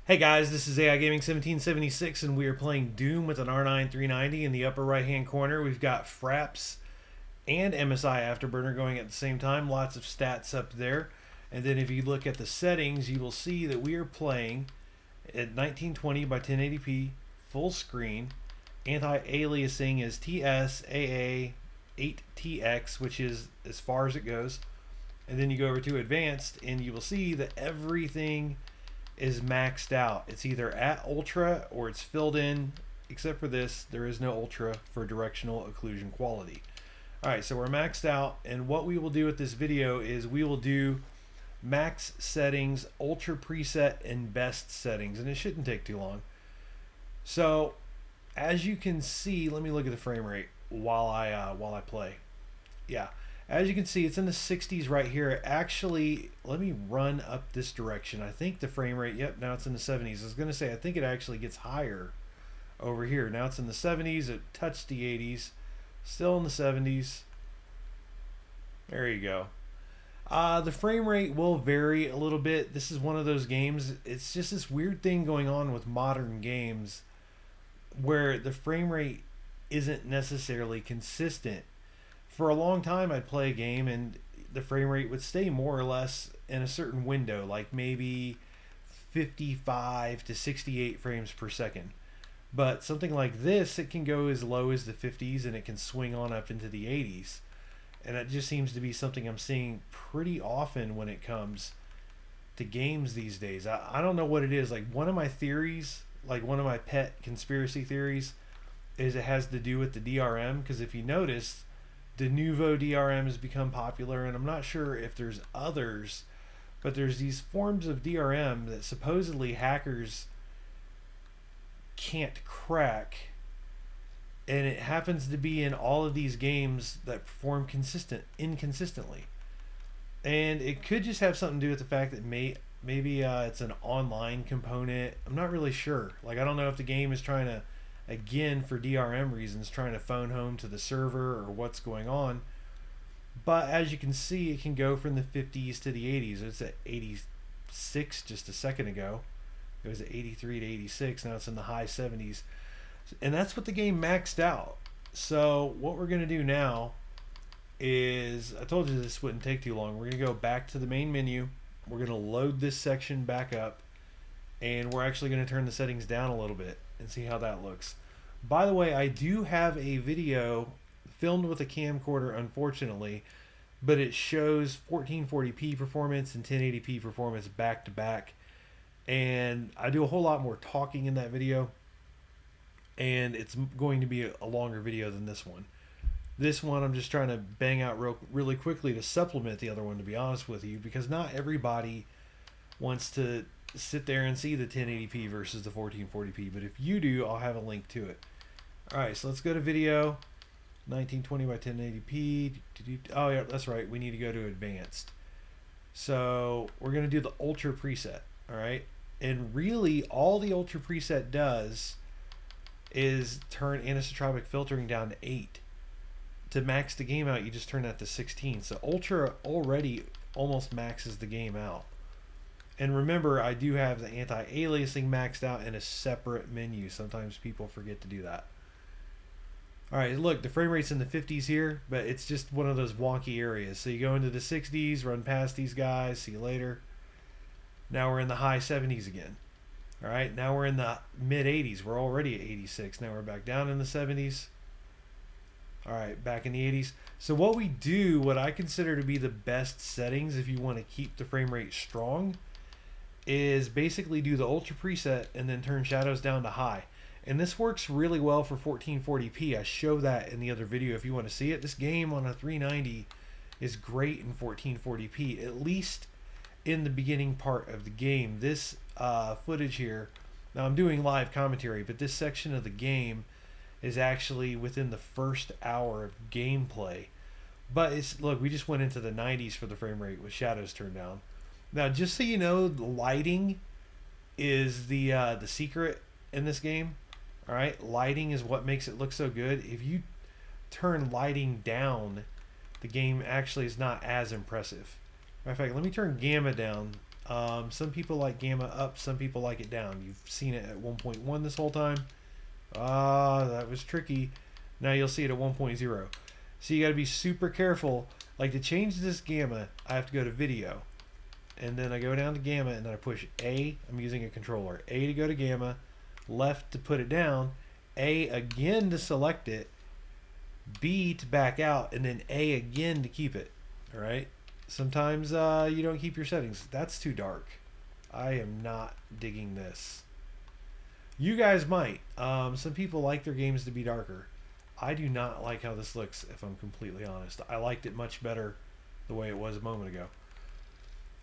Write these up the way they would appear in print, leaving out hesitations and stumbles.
Hey guys, this is AI Gaming 1776 and we are playing Doom with an R9 390. In the upper right hand corner we've got Fraps and MSI Afterburner going at the same time. Lots of stats up there. And then if you look at the settings, you will see that we are playing at 1920 by 1080p full screen. Anti-aliasing is TSAA8TX, which is as far as it goes. And then you go over to advanced and you will see that everything is maxed out. It's either at ultra or it's filled in, except for this. There is no ultra for directional occlusion quality. Alright, so we're maxed out, and what we will do with this video is we will do max settings, ultra preset, and best settings, and it shouldn't take too long. So as you can see, let me look at the frame rate while I play. Yeah, as you can see, it's in the 60s right here. Actually, let me run up this direction. I think the frame rate, yep, now it's in the 70s. I was going to say, I think it actually gets higher over here. Now it's in the 70s. It touched the 80s. Still in the 70s. There you go. The frame rate will vary a little bit. This is one of those games. It's just this weird thing going on with modern games where the frame rate isn't necessarily consistent. For a long time, I'd play a game and the frame rate would stay more or less in a certain window, like maybe 55 to 68 frames per second. But something like this, it can go as low as the 50s and it can swing on up into the 80s. And that just seems to be something I'm seeing pretty often when it comes to games these days. I don't know what it is. Like, one of my theories, like one of my pet conspiracy theories, is it has to do with the DRM. Because if you notice, the Nouveau DRM has become popular, and I'm not sure if there's others, but there's these forms of DRM that supposedly hackers can't crack, and it happens to be in all of these games that perform inconsistently. And it could just have something to do with the fact that maybe it's an online component. I'm not really sure. Like, I don't know if the game is trying to, again, for DRM reasons, trying to phone home to the server or what's going on. But as you can see, it can go from the 50s to the 80s. It's at 86 just a second ago. It was at 83 to 86. Now it's in the high 70s. And that's what the game maxed out. So what we're going to do now is, I told you this wouldn't take too long. We're going to go back to the main menu. We're going to load this section back up. And we're actually going to turn the settings down a little bit and see how that looks. By the way, I do have a video filmed with a camcorder, unfortunately, but it shows 1440p performance and 1080p performance back to back. And I do a whole lot more talking in that video, and it's going to be a longer video than this one. This one I'm just trying to bang out really quickly to supplement the other one, to be honest with you, because not everybody wants to sit there and see the 1080p versus the 1440p, but if you do, I'll have a link to it. Alright, so let's go to video, 1920 by 1080p. Oh yeah, that's right, we need to go to advanced. So we're going to do the ultra preset. Alright, and really all the ultra preset does is turn anisotropic filtering down to 8. To max the game out, you just turn that to 16. So ultra already almost maxes the game out. And remember, I do have the anti-aliasing maxed out in a separate menu. Sometimes people forget to do that. Alright, look, the frame rate's in the 50s here, but it's just one of those wonky areas. So you go into the 60s, run past these guys, see you later. Now we're in the high 70s again. Alright, now we're in the mid 80s. We're already at 86. Now we're back down in the 70s. Alright, back in the 80s. So what I consider to be the best settings if you want to keep the frame rate strong, is basically do the ultra preset and then turn shadows down to high. And this works really well for 1440p. I show that in the other video if you want to see it. This game on a 390 is great in 1440p, at least in the beginning part of the game. This footage here, now I'm doing live commentary, but this section of the game is actually within the first hour of gameplay. But look, we just went into the 90s for the frame rate with shadows turned down. Now, just so you know, the lighting is the secret in this game. All right, lighting is what makes it look so good. If you turn lighting down, the game actually is not as impressive. Matter of fact, let me turn gamma down Some people like gamma up, some people like it down. You've seen it at 1.1 this whole time. That was tricky. Now you'll see it at 1.0. So you got to be super careful. Like to change this gamma, I have to go to video. And then I go down to gamma and then I push A. I'm using a controller. A to go to gamma, left to put it down, A again to select it, B to back out, and then A again to keep it. All right. Sometimes you don't keep your settings. That's too dark. I am not digging this. You guys might. Some people like their games to be darker. I do not like how this looks, if I'm completely honest. I liked it much better the way it was a moment ago.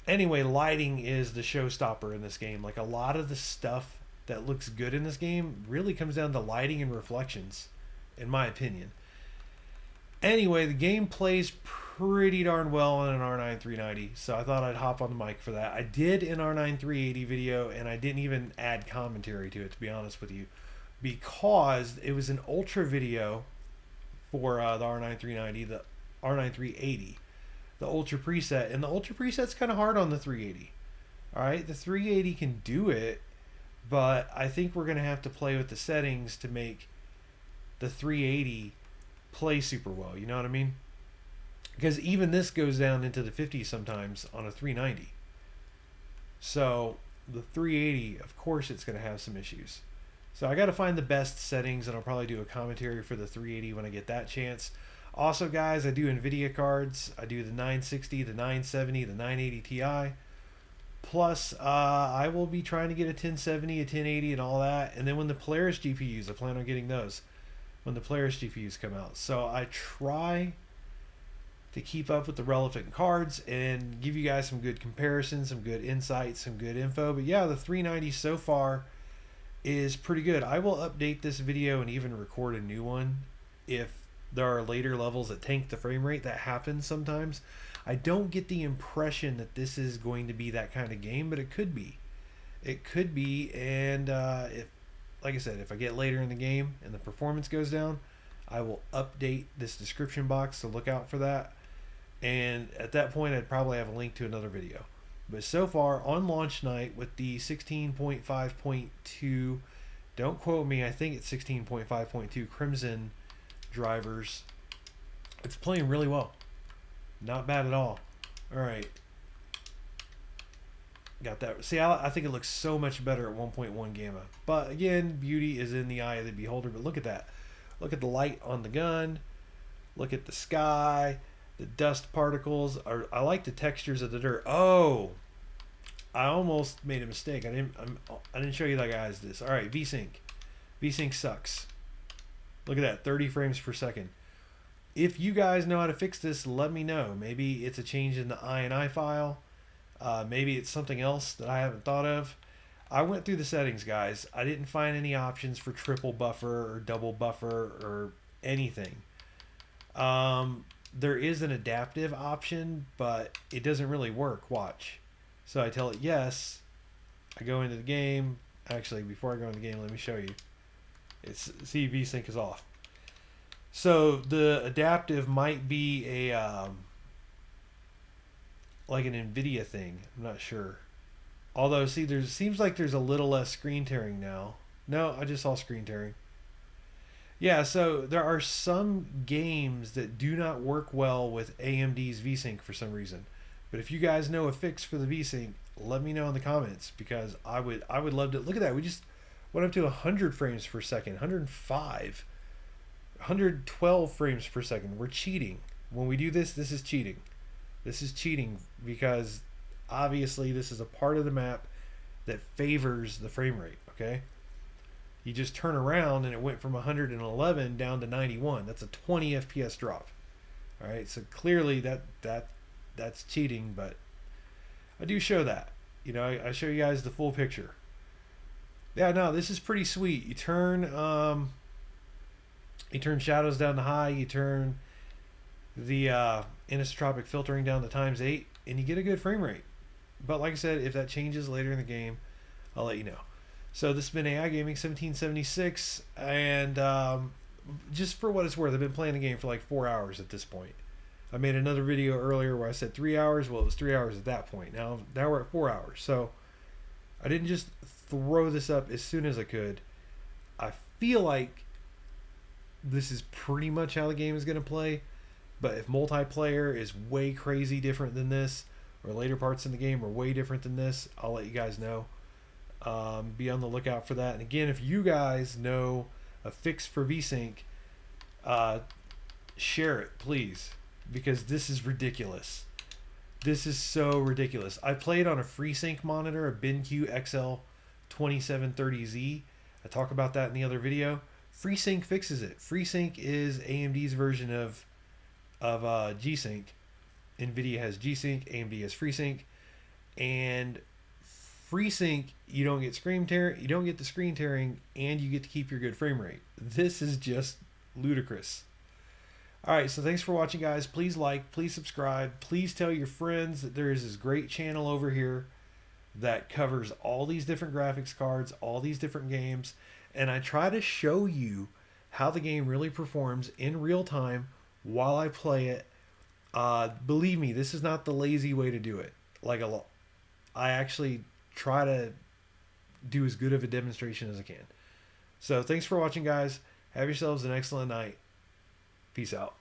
Anyway, lighting is the showstopper in this game. Like a lot of the stuff that looks good in this game really comes down to lighting and reflections, in my opinion. Anyway, the game plays pretty darn well on an R9 390, so I thought I'd hop on the mic for that. I did an R9 380 video, and I didn't even add commentary to it, to be honest with you, because it was an ultra video for the R9 390, the R9 380, the ultra preset, and the ultra preset's kind of hard on the 380. All right, the 380 can do it, but I think we're going to have to play with the settings to make the 380 play super well, you know what I mean? Because even this goes down into the 50s sometimes on a 390. So the 380, of course it's going to have some issues. So I got to find the best settings, and I'll probably do a commentary for the 380 when I get that chance. Also, guys, I do NVIDIA cards. I do the 960, the 970, the 980 Ti. Plus, I will be trying to get a 1070, a 1080, and all that. And then when the Polaris GPUs, I plan on getting those when the Polaris GPUs come out. So I try to keep up with the relevant cards and give you guys some good comparisons, some good insights, some good info. But yeah, the 390 so far is pretty good. I will update this video and even record a new one if there are later levels that tank the frame rate. That happens sometimes. I don't get the impression that this is going to be that kind of game, but it could be. It could be, and if, like I said, if I get later in the game and the performance goes down, I will update this description box, so look out for that. And at that point, I'd probably have a link to another video. But so far, on launch night with the 16.5.2, don't quote me, I think it's 16.5.2 Crimson drivers, it's playing really well. Not bad at all. All right. Got that. See, I think it looks so much better at 1.1 gamma. But again, beauty is in the eye of the beholder. But look at that. Look at the light on the gun. Look at the sky. The dust particles. I like the textures of the dirt. Oh, I almost made a mistake. I didn't show you that, guys. This. All right, Vsync. Vsync sucks. Look at that. 30 frames per second. If you guys know how to fix this, let me know. Maybe it's a change in the INI file. Maybe it's something else that I haven't thought of. I went through the settings, guys. I didn't find any options for triple buffer or double buffer or anything. There is an adaptive option, but it doesn't really work. Watch. So I tell it yes. I go into the game. Actually, before I go into the game, let me show you. See, Vsync is off. So the adaptive might be a like an NVIDIA thing. I'm not sure. Although, see, seems like there's a little less screen tearing now. No, I just saw screen tearing. Yeah, so there are some games that do not work well with AMD's Vsync for some reason. But if you guys know a fix for the Vsync, let me know in the comments, because I would love to. Look at that. We just went up to 100 frames per second, 105. 112 frames per second. We're cheating. When we do this, this is cheating. This is cheating because obviously this is a part of the map that favors the frame rate, okay? You just turn around and it went from 111 down to 91. That's a 20 FPS drop. All right, so clearly that's cheating, but I do show that. You know, I show you guys the full picture. Yeah, no, this is pretty sweet. You turn shadows down to high, you turn the anisotropic filtering down to ×8, and you get a good frame rate. But like I said, if that changes later in the game, I'll let you know. So this has been AI Gaming 1776, and just for what it's worth, I've been playing the game for like 4 hours at this point. I made another video earlier where I said 3 hours. Well, it was 3 hours at that point. Now we're at 4 hours. So I didn't just throw this up as soon as I could. I feel like this is pretty much how the game is going to play. But if multiplayer is way crazy different than this, or later parts in the game are way different than this, I'll let you guys know. Be on the lookout for that. And again, if you guys know a fix for Vsync, share it, please. Because this is ridiculous. This is so ridiculous. I played on a FreeSync monitor, a BenQ XL2730Z. I talk about that in the other video. FreeSync fixes it. FreeSync is AMD's version of G-Sync. NVIDIA has G-Sync, AMD has FreeSync, and FreeSync, you don't get you don't get the screen tearing, and you get to keep your good frame rate. This is just ludicrous. All right, so thanks for watching, guys. Please like, please subscribe, please tell your friends that there is this great channel over here that covers all these different graphics cards, all these different games, and I try to show you how the game really performs in real time while I play it. Believe me, this is not the lazy way to do it. I actually try to do as good of a demonstration as I can. So thanks for watching, guys. Have yourselves an excellent night. Peace out.